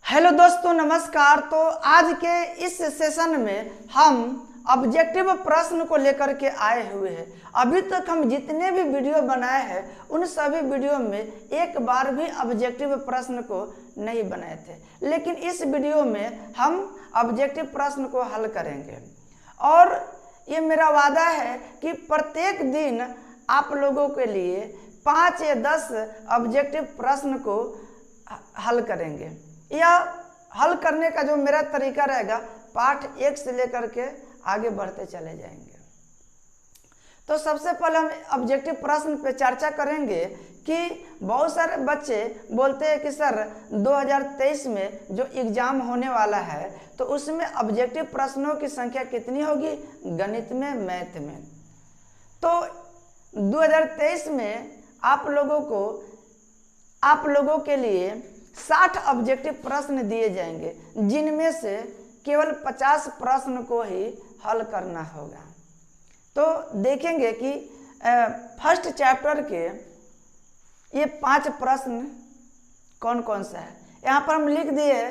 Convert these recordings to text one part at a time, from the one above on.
Hello दोस्तों, नमस्कार। तो आज के इस सेशन में हम ऑब्जेक्टिव प्रश्न को लेकर के आए हुए हैं। अभी तक हम जितने भी वीडियो बनाए हैं उन सभी वीडियो में एक बार भी ऑब्जेक्टिव प्रश्न को नहीं बनाए थे, लेकिन इस वीडियो में हम ऑब्जेक्टिव प्रश्न को हल करेंगे और ये मेरा वादा है कि प्रत्येक दिन आप लोगों के लिए 5 या 10 ऑब्जेक्टिव प्रश्न को हल करेंगे। या हल करने का जो मेरा तरीका रहेगा, पाठ 1 से लेकर के आगे बढ़ते चले जाएंगे। तो सबसे पहले हम ऑब्जेक्टिव प्रश्न पे चर्चा करेंगे कि बहुत सारे बच्चे बोलते हैं कि सर 2023 में जो एग्जाम होने वाला है तो उसमें ऑब्जेक्टिव प्रश्नों की संख्या कितनी होगी गणित में, मैथ में। तो 2023 में आप लोगों के लिए 60 ऑब्जेक्टिव प्रश्न दिए जाएंगे, जिनमें से केवल 50 प्रश्न को ही हल करना होगा। तो देखेंगे कि फर्स्ट चैप्टर के ये 5 प्रश्न कौन कौन सा है। यहाँ पर हम लिख दिए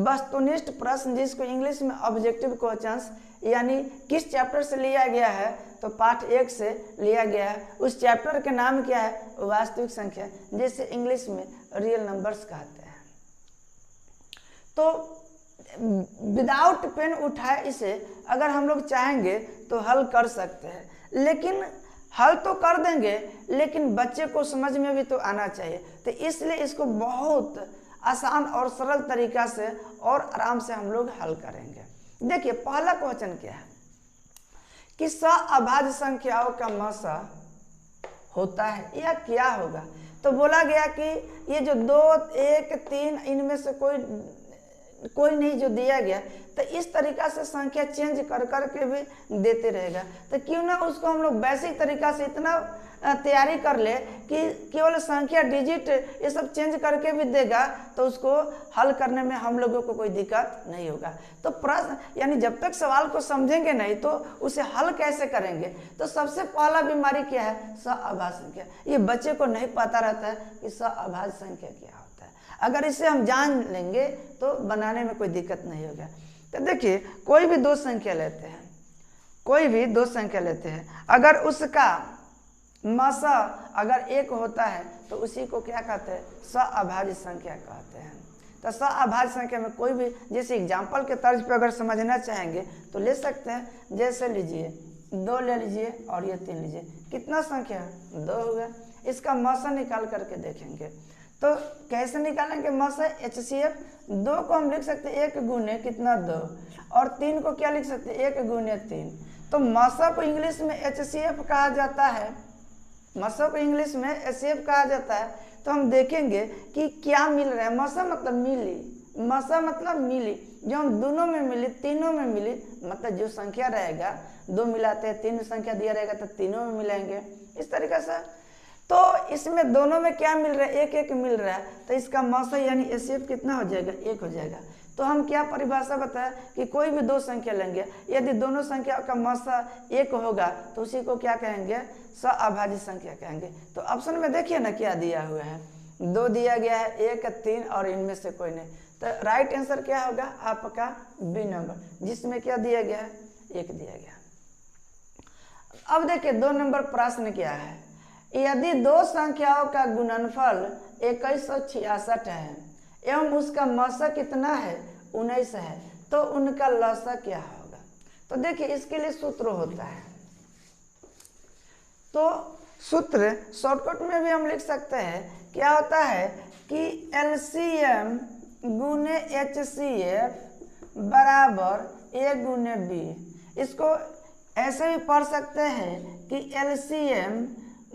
वस्तुनिष्ठ प्रश्न, जिसको इंग्लिश में ऑब्जेक्टिव क्वेश्चंस, यानी किस चैप्टर से लिया गया है तो पाठ 1 से लिया गया है। उस चैप्टर के नाम क्या है, वास्तविक संख्या, जिसे इंग्लिश में रियल नंबर्स कहते हैं। तो विदाउट पेन उठाए इसे अगर हम लोग चाहेंगे तो हल कर सकते हैं, लेकिन हल तो कर देंगे लेकिन बच्चे को समझ में भी तो आना चाहिए। तो इसलिए इसको बहुत आसान और सरल तरीका से और आराम से हम लोग हल करेंगे। देखिए पहला क्वेश्चन क्या है कि अभाज्य संख्याओं का मसा होता है या क्या होगा। तो बोला गया कि ये जो 2, 1, 3 इनमें से कोई नहीं जो दिया गया, तो इस तरीका से संख्या चेंज कर के भी देते रहेगा। तो क्यों ना उसको हम लोग बेसिक तरीका से इतना तैयारी कर ले कि केवल संख्या, डिजिट ये सब चेंज करके भी देगा, तो उसको हल करने में हम लोगों को कोई दिक्कत नहीं होगा। तो प्रश्न यानी जब तक सवाल को समझेंगे नहीं तो उसे हल कैसे करेंगे। तो सबसे पहला बीमारी क्या है, अभाज्य संख्या। ये बच्चे को नहीं पता रहता है कि अभाज्य संख्या क्या होता है। अगर इसे हम जान लेंगे तो बनाने में कोई दिक्कत नहीं होगा। तो देखिए कोई भी दो संख्या लेते हैं, अगर उसका मसा अगर 1 होता है तो उसी को क्या कहते हैं, अभाज्य संख्या कहते हैं। तो अभाज्य संख्या में कोई भी, जैसे एग्जाम्पल के तर्ज पे अगर समझना चाहेंगे तो ले सकते हैं। जैसे लीजिए 2 ले लीजिए और ये 3 लीजिए, कितना संख्या 2 हो गया। इसका मसा निकाल करके देखेंगे तो कैसे निकालेंगे मसा, HCF 2 को हम लिख सकते हैं 1 गुने कितना 2, और 3 को क्या लिख सकते हैं 1 गुने 3। तो मसा को इंग्लिश में HCF कहा जाता है, मसा को इंग्लिश में HCF कहा जाता है। तो हम देखेंगे कि क्या मिल रहा है। मसा मतलब मिली, जो हम दोनों में मिली, तीनों में मिली, मतलब जो संख्या रहेगा 2 मिलाते हैं 3 संख्या दिया रहेगा तो तीनों में मिलाएंगे इस तरीके से। तो इसमें दोनों में क्या मिल रहा है, 1 मिल रहा है। तो इसका मसा यानी HCF कितना हो जाएगा, 1 हो जाएगा। तो हम क्या परिभाषा बताएं कि कोई भी 2 संख्या लेंगे, यदि दोनों संख्या का मसा 1 होगा तो उसी को क्या कहेंगे, अभाज्य संख्या कहेंगे। तो ऑप्शन में देखिए ना क्या दिया हुआ है, 2 दिया गया है, 1, 3 और इनमें से कोई नहीं। तो राइट आंसर क्या होगा आपका बी नंबर, जिसमें क्या दिया गया है, 1 दिया गया। अब देखिए 2 नंबर प्रश्न क्या है। यदि 2 संख्याओं का गुणनफल 2166 है एवं उसका मसा कितना है, 19 है, तो उनका लसा क्या होगा। तो देखिए इसके लिए सूत्र होता है। तो सूत्र शॉर्टकट में भी हम लिख सकते हैं, क्या होता है कि LCM गुने HCF बराबर A गुने B। इसको ऐसे भी पढ़ सकते हैं कि LCM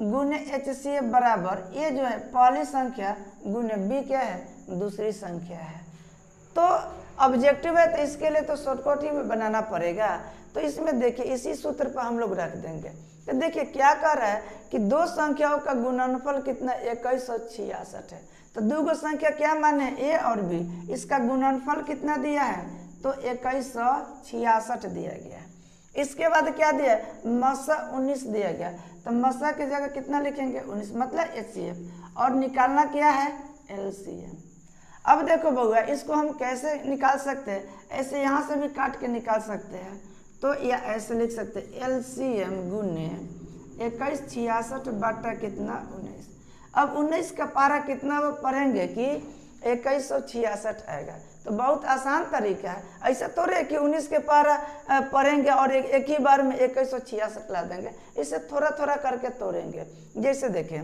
गुने HCF बराबर A जो है पहली संख्या गुने B क्या है, दूसरी संख्या है। तो ऑब्जेक्टिव है तो इसके लिए तो शॉर्टकट ही बनाना पड़ेगा। तो इसमें देखिए इसी सूत्र पर हम लोग रख देंगे। तो देखिए क्या कर रहा है कि 2 संख्याओं का गुणनफल कितना 2166 है। तो 2 संख्या क्या माने, A और B, इसका गुणनफल कितना दिया है तो 2166 दिया गया है। इसके बाद क्या दिया, मसा 19 दिया गया। तो मसा की जगह कितना लिखेंगे 19, मतलब HCF, और निकालना क्या है LCM। अब देखो बउआ, इसको हम कैसे निकाल सकते हैं, ऐसे यहाँ से भी काट के निकाल सकते हैं। तो या ऐसे लिख सकते हैं LCM गुने 21 66 बटा कितना 19। अब 19 का पारा कितना वो पढ़ेंगे कि 2166 आएगा। तो बहुत आसान तरीका है, ऐसा थोड़े कि 19 के पारा पढ़ेंगे और एक ही बार में 2166 ला देंगे। इसे थोड़ा थोड़ा करके तोड़ेंगे। जैसे देखें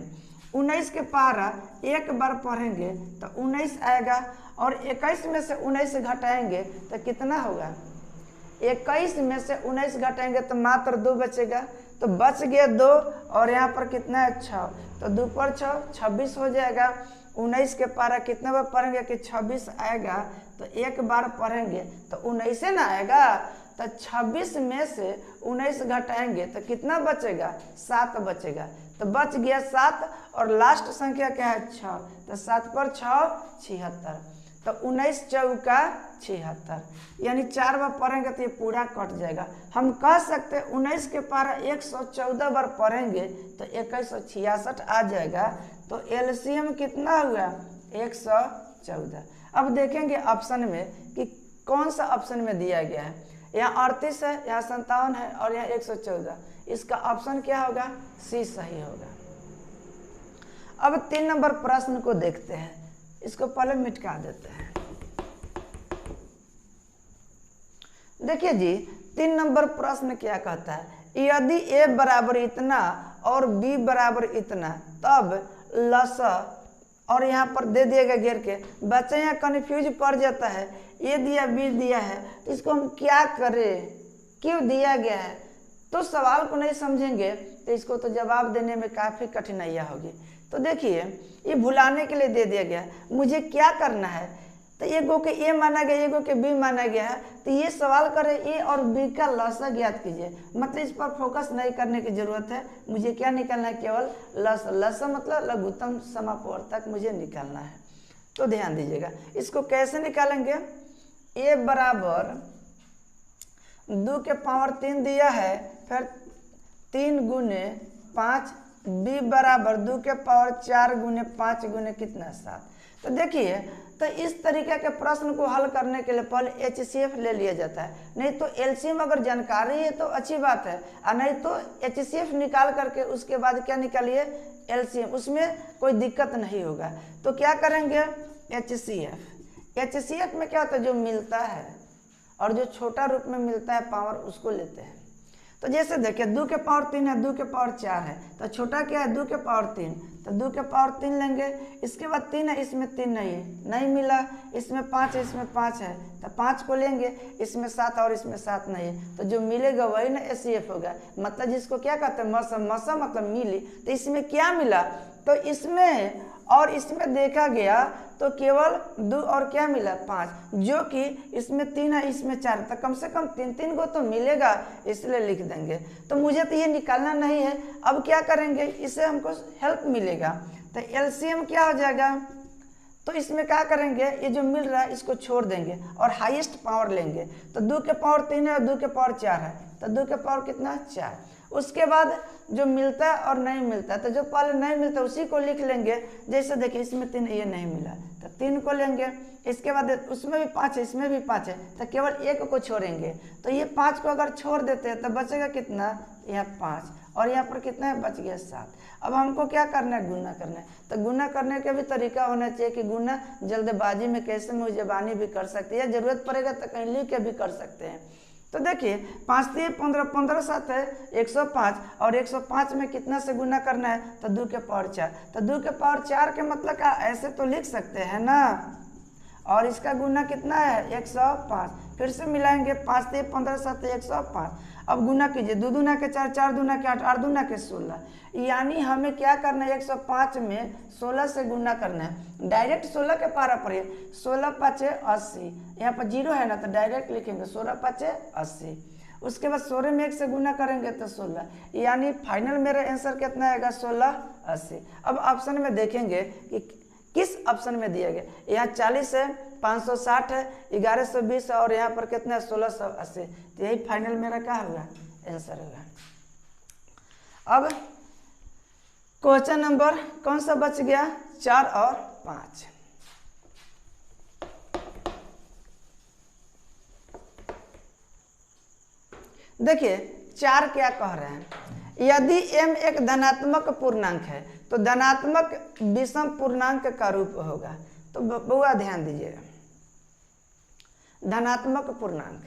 19 के पारा एक बार पढ़ेंगे तो 19 आएगा, और 21 में से 19 घटाएंगे तो कितना होगा, 21 में से 19 घटाएंगे तो मात्र 2 बचेगा। तो बच गया 2, और यहाँ पर कितना है 6, तो 2 पर 6 26 हो जाएगा। 19 के पारा कितने बार पढ़ेंगे कि 26 आएगा, तो एक बार पढ़ेंगे तो 19 ना आएगा। तो 26 में से 19 घटाएंगे तो कितना बचेगा, 7 बचेगा। तो बच गया 7, और लास्ट संख्या क्या है 6, तो 7 पर 6 76। तो 19 चौका 76, यानी 4 बार पढ़ेंगे तो ये पूरा कट जाएगा। हम कह सकते हैं 19 के पारा 114 बार पढ़ेंगे तो 2166 आ जाएगा। तो LCM कितना हुआ 114। अब देखेंगे ऑप्शन में कि कौन सा ऑप्शन में दिया गया है। यहाँ 38 है, यहाँ 57 है, और यहाँ 114। इसका ऑप्शन क्या होगा, C सही होगा। अब 3 नंबर प्रश्न को देखते हैं, इसको पहले मिटका देते हैं। देखिए जी 3 नंबर प्रश्न क्या कहता है, यदि A बराबर इतना और B बराबर इतना तब लस, और यहाँ पर दे दिएगा घेर के। बच्चे यहाँ कन्फ्यूज पड़ जाता है, A दिया B दिया है, इसको हम क्या करें, क्यों दिया गया है। तो सवाल को नहीं समझेंगे तो इसको तो जवाब देने में काफ़ी कठिनाइयाँ होगी। तो देखिए ये भुलाने के लिए दे दिया गया है, मुझे क्या करना है। तो एगो के A माना गया, एगो के B माना गया है। तो ये सवाल करें A और B का लसा ज्ञात कीजिए, मतलब इस पर फोकस नहीं करने की जरूरत है। मुझे क्या निकालना है, केवल लसा। लसा मतलब लघुत्तम समापवर्तक मुझे निकालना है। तो ध्यान दीजिएगा, इसको कैसे निकालेंगे। A बराबर 2 के पावर 3 दिया है, फिर 3 गुने 5। B बराबर 2 के पावर 4 गुने 5 गुने कितना 7। तो देखिए, तो इस तरीके के प्रश्न को हल करने के लिए पहले HCF ले लिया जाता है, नहीं तो LCM अगर जानकारी है तो अच्छी बात है, और नहीं तो HCF निकाल करके उसके बाद क्या निकालिए LCM, उसमें कोई दिक्कत नहीं होगा। तो क्या करेंगे HCF। HCF में क्या होता है, जो मिलता है और जो छोटा रूप में मिलता है पावर उसको लेते हैं। तो जैसे देखिए 2 के पावर 3 है, 2 के पावर 4 है, तो छोटा क्या है 2 के पावर 3, तो 2 के पावर 3 लेंगे। इसके बाद 3 है, इसमें 3 नहीं है, नहीं मिला। इसमें 5 है, इसमें 5 है, तो 5 को लेंगे। इसमें 7 और इसमें 7 नहीं है, तो जो मिलेगा वही ना HCF होगा। मतलब जिसको क्या कहते हैं मसा, मसा मतलब मिली। तो इसमें क्या मिला, तो इसमें और इसमें देखा गया तो केवल 2 और क्या मिला 5, जो कि इसमें 3 है, इसमें 4, तो कम से कम 3 गो तो मिलेगा, इसलिए लिख देंगे। तो मुझे तो ये निकालना नहीं है। अब क्या करेंगे, इससे हमको हेल्प मिलेगा। तो LCM क्या हो जाएगा, तो इसमें क्या करेंगे, ये जो मिल रहा है इसको छोड़ देंगे और हाईएस्ट पावर लेंगे। तो 2 के पावर 3 है और 2 के पावर 4 है, तो 2 के पावर कितना 4। उसके बाद जो मिलता है और नहीं मिलता है, तो जो पहले नहीं मिलता उसी को लिख लेंगे। जैसे देखिए इसमें 3 ये नहीं मिला, तो 3 को लेंगे। इसके बाद उसमें भी 5 है, इसमें भी 5 है, तो केवल 1 को छोड़ेंगे। तो ये 5 को अगर छोड़ देते हैं तो बचेगा कितना, यहाँ 5, और यहाँ पर कितना है, बच गया 7। अब हमको क्या करना है, गुना करना है। तो गुना करने का भी तरीका होना चाहिए कि गुना जल्दबाजी में कैसे मुंहजबानी भी कर सकते हैं, या जरूरत पड़ेगा तो कहीं लिख के भी कर सकते हैं। तो देखिए 5 3 15, 15 7 है 105, और 105 में कितना से गुना करना है, तो 2 के पावर 4। तो 2 के पावर 4 के मतलब क्या, ऐसे तो लिख सकते हैं ना। और इसका गुना कितना है 105, फिर से मिलाएंगे 5 3 15 7 105। अब गुना कीजिए, 2 दूना के 4, 4 दूना के 8, 8 दूना के 16। यानी हमें क्या करना है, 105 में 16 से गुना करना है। डायरेक्ट 16 के पारा पढ़िए, 16 5 80, यहाँ पर 0 है ना, तो डायरेक्ट लिखेंगे 16 5 80। उसके बाद 16 में 1 से गुना करेंगे तो 16, यानी फाइनल मेरा आंसर कितना आएगा 16 80। अब ऑप्शन में देखेंगे कि किस ऑप्शन में दिया गया। यहाँ 40 है, 560 है, 1120 है, और यहाँ पर कितना है 1680। तो यही फाइनल मेरा क्या होगा, आंसर होगा। अब क्वेश्चन नंबर कौन सा बच गया, 4 और 5। देखिए 4 क्या कह रहे हैं, यदि m एक धनात्मक पूर्णांक है तो धनात्मक विषम पूर्णांक का रूप होगा। तो बउआ ध्यान दीजिएगा, धनात्मक पूर्णांक,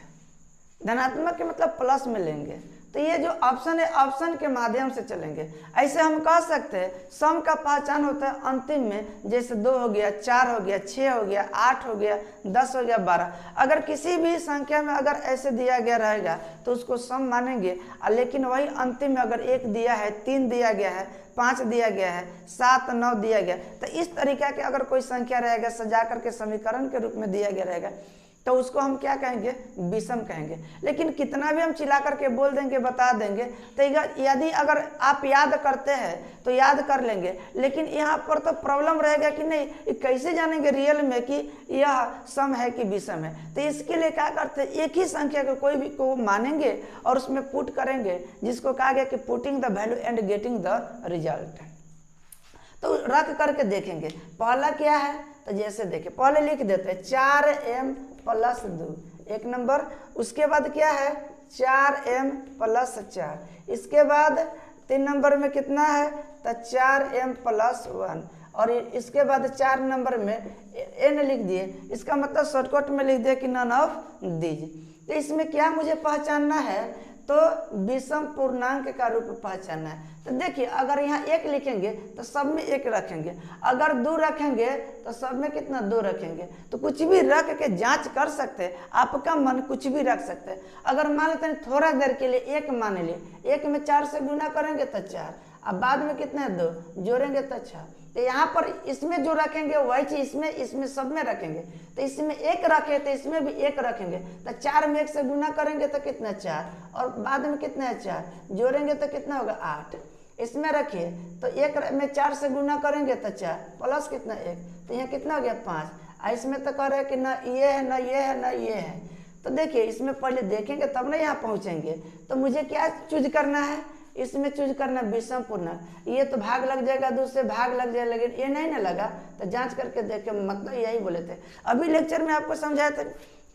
धनात्मक के मतलब प्लस में लेंगे, तो ये जो ऑप्शन है ऑप्शन के माध्यम से चलेंगे। ऐसे हम कह सकते हैं सम का पहचान होता है अंतिम में, जैसे 2 हो गया, 4 हो गया, 6 हो गया, 8 हो गया, 10 हो गया, 12। अगर किसी भी संख्या में अगर ऐसे दिया गया रहेगा तो उसको सम मानेंगे, लेकिन वही अंतिम में अगर 1 दिया है, 3 दिया गया है, 5 दिया गया है, 7 9 दिया गया, तो इस तरीका के अगर कोई संख्या रहेगा सजा करके समीकरण के रूप में दिया गया रहेगा तो उसको हम क्या कहेंगे, विषम कहेंगे। लेकिन कितना भी हम चिल्ला करके बोल देंगे, बता देंगे, तो यदि अगर आप याद करते हैं तो याद कर लेंगे, लेकिन यहाँ पर तो प्रॉब्लम रहेगा कि नहीं कैसे जानेंगे रियल में कि यह सम है कि विषम है। तो इसके लिए क्या करते हैं, एक ही संख्या को कोई भी को मानेंगे और उसमें पुट करेंगे, जिसको कहा गया कि putting the value and getting the result. तो रख करके देखेंगे पहला क्या है, तो जैसे देखिए पहले लिख देते हैं 4m + 2 1 नंबर, उसके बाद क्या है 4m + 4, इसके बाद 3 नंबर में कितना है तो 4m + 1, और इसके बाद 4 नंबर में n लिख दिए, इसका मतलब शॉर्टकट में लिख दिए कि नन ऑफ दीज। तो इसमें क्या मुझे पहचानना है, तो विषम पूर्णांक का रूप पहचानना है। तो देखिए अगर यहाँ 1 लिखेंगे तो सब में 1 रखेंगे, अगर 2 रखेंगे तो सब में कितना 2 रखेंगे। तो कुछ भी रख के जांच कर सकते हैं, आपका मन कुछ भी रख सकते हैं। अगर मान लेते हैं थोड़ा देर के लिए 1 मान लिए, 1 में 4 से गुना करेंगे तो 4, अब बाद में कितना है 2, जोड़ेंगे तो 6। तो यहाँ पर इसमें जो रखेंगे वही चीज इसमें सब में रखेंगे। तो इसमें 1 रखे तो इसमें भी 1 रखेंगे, तो 4 में 1 से गुना करेंगे तो कितना 4, और बाद में कितना है 4, जोड़ेंगे तो कितना होगा 8। इसमें रखिए तो 1 में 4 से गुना करेंगे तो 4 प्लस कितना 1, तो यहाँ कितना हो गया 5। इसमें तो कह रहे हैं कि ना ये है ना ये है ना ये है। तो देखिए इसमें पहले देखेंगे तब ना यहाँ पहुँचेंगे। तो मुझे क्या चूज करना है, इसमें चूज करना विषम पूर्णांक। ये तो भाग लग जाएगा, दूसरे भाग लग जाएगा, लेकिन ये नहीं ना लगा, तो जांच करके देखे, मतलब यही बोले थे। अभी लेक्चर में आपको समझाया था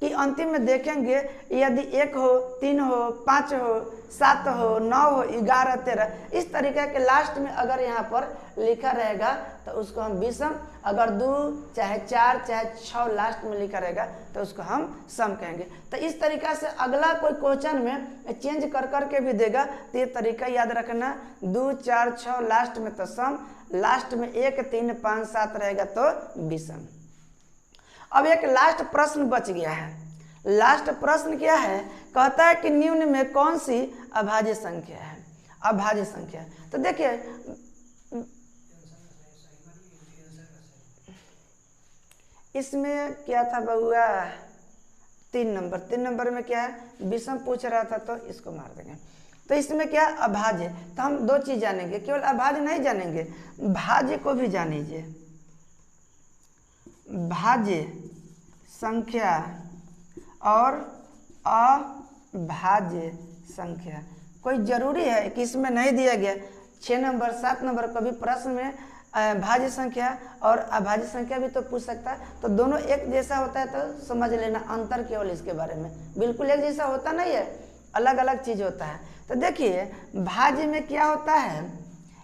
कि अंतिम में देखेंगे यदि 1 हो, 3 हो, 5 हो, 7 हो, 9 हो, 11, 13, इस तरीके के लास्ट में अगर यहाँ पर लिखा रहेगा तो उसको हम विषम, अगर 2 चाहे 4 चाहे 6 लास्ट में लिखा रहेगा तो उसको हम सम कहेंगे। तो इस तरीका से अगला कोई क्वेश्चन में चेंज कर करके भी देगा, तो ये तरीका याद रखना, 2 4 6 लास्ट में तो सम, लास्ट में 1 3 5 7 रहेगा तो विषम। अब एक लास्ट प्रश्न बच गया है। लास्ट प्रश्न क्या है, कहता है कि निम्न में कौन सी अभाज्य संख्या है, अभाज्य संख्या। तो देखिए इसमें क्या था बउआ, 3 नंबर में क्या है, विषम पूछ रहा था तो इसको मार देंगे। तो इसमें क्या अभाज्य, तो हम 2 चीज जानेंगे, केवल अभाज्य नहीं जानेंगे, भाज्य को भी जानीजिए। भाज्य संख्या और अभाज्य संख्या कोई जरूरी है कि इसमें नहीं दिया गया। 6 नंबर 7 नंबर कभी प्रश्न में भाज्य संख्या और अभाज्य संख्या भी तो पूछ सकता है। तो दोनों एक जैसा होता है तो समझ लेना, अंतर केवल इसके बारे में, बिल्कुल एक जैसा होता नहीं है, अलग अलग चीज होता है। तो देखिए भाज्य में क्या होता है,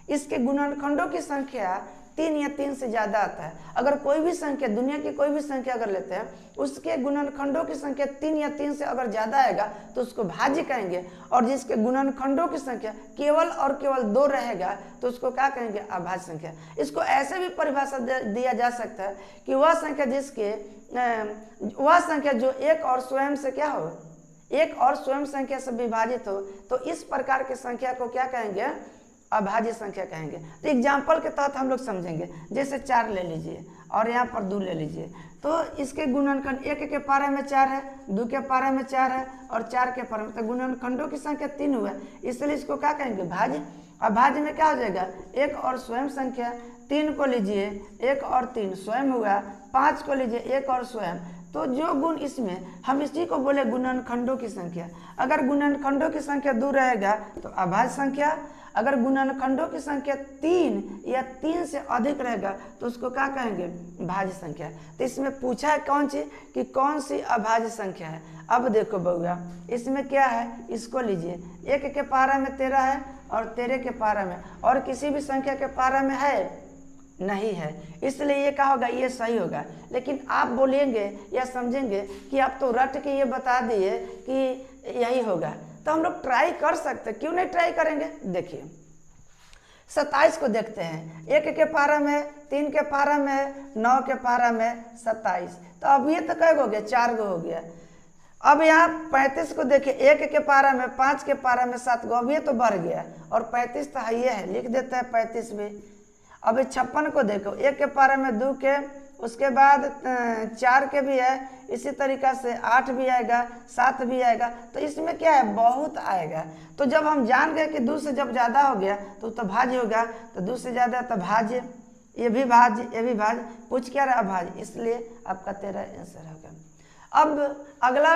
इसके गुणनखंडों की संख्या 3 या 3 से ज़्यादा आता है। अगर कोई भी संख्या, दुनिया की कोई भी संख्या अगर लेते हैं, उसके गुणनखंडों की संख्या 3 या 3 से अगर ज़्यादा आएगा तो उसको भाज्य कहेंगे, और जिसके गुणनखंडों की संख्या केवल और केवल 2 रहेगा तो उसको क्या कहेंगे, अभाज्य संख्या। इसको ऐसे भी परिभाषा दिया जा सकता है कि वह संख्या जो एक और स्वयं से क्या हो, एक और स्वयं संख्या से विभाजित हो, तो इस प्रकार की संख्या को क्या कहेंगे, अभाज्य संख्या कहेंगे। तो एग्जाम्पल के तहत हम लोग समझेंगे, जैसे 4 ले लीजिए और यहाँ पर 2 ले लीजिए, तो इसके गुणनखंड 1 के पारे में 4 है, 2 के पारे में 4 है और 4 के पारे में, तो गुणनखंडों की संख्या 3 हुआ, इसलिए इसको क्या कहेंगे, भाज्य। अभाज्य में क्या हो जाएगा, 1 और स्वयं संख्या, 3 को लीजिए 1 और 3 स्वयं हुआ, 5 को लीजिए 1 और स्वयं, तो जो गुण इसमें, हम इसी को बोले गुणनखंडों की संख्या। अगर गुणनखंडों की संख्या 2 रहेगा तो अभाज्य संख्या, अगर गुणनखंडों की संख्या 3 या 3 से अधिक रहेगा तो उसको क्या कहेंगे, भाज्य संख्या। तो इसमें पूछा है कौन सी कि कौन सी अभाज्य संख्या है। अब देखो बउआ, इसमें क्या है, इसको लीजिए, 1 के पारा में 13 है और 13 के पारा में, और किसी भी संख्या के पारा में है नहीं है, इसलिए ये क्या होगा, ये सही होगा। लेकिन आप बोलेंगे या समझेंगे कि आप तो रट के ये बता दिए कि यही होगा, तो हम लोग ट्राई कर सकते, क्यों नहीं ट्राई करेंगे। देखिए 27 को देखते हैं, 1 के पारा में, 3 के पारा में, 9 के पारा में 27, तो अब ये तो कै गो हो गया, 4 गो हो गया। अब यहाँ 35 को देखिए, 1 के पारा में, 5 के पारा में 7 गो, अब ये तो बढ़ गया, और 35 तो है ये है, लिख देते हैं 35 भी। अब 56 को देखो, 1 के पारा में 2 के, उसके बाद 4 के भी है, इसी तरीक़ा से 8 भी आएगा, 7 भी आएगा, तो इसमें क्या है, बहुत आएगा। तो जब हम जान गए कि 2 से जब ज़्यादा हो गया तो भाज्य होगा, तो 2 से ज़्यादा तो भाज्य, ये भी भाज्य, ये भी भाज्य, पूछ क्या रहा भाज्य, इसलिए आपका 13 आंसर होगा। अब अगला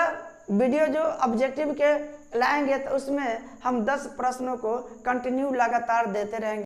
वीडियो जो ऑब्जेक्टिव के लाएंगे तो उसमें हम 10 प्रश्नों को कंटिन्यू लगातार देते रहेंगे।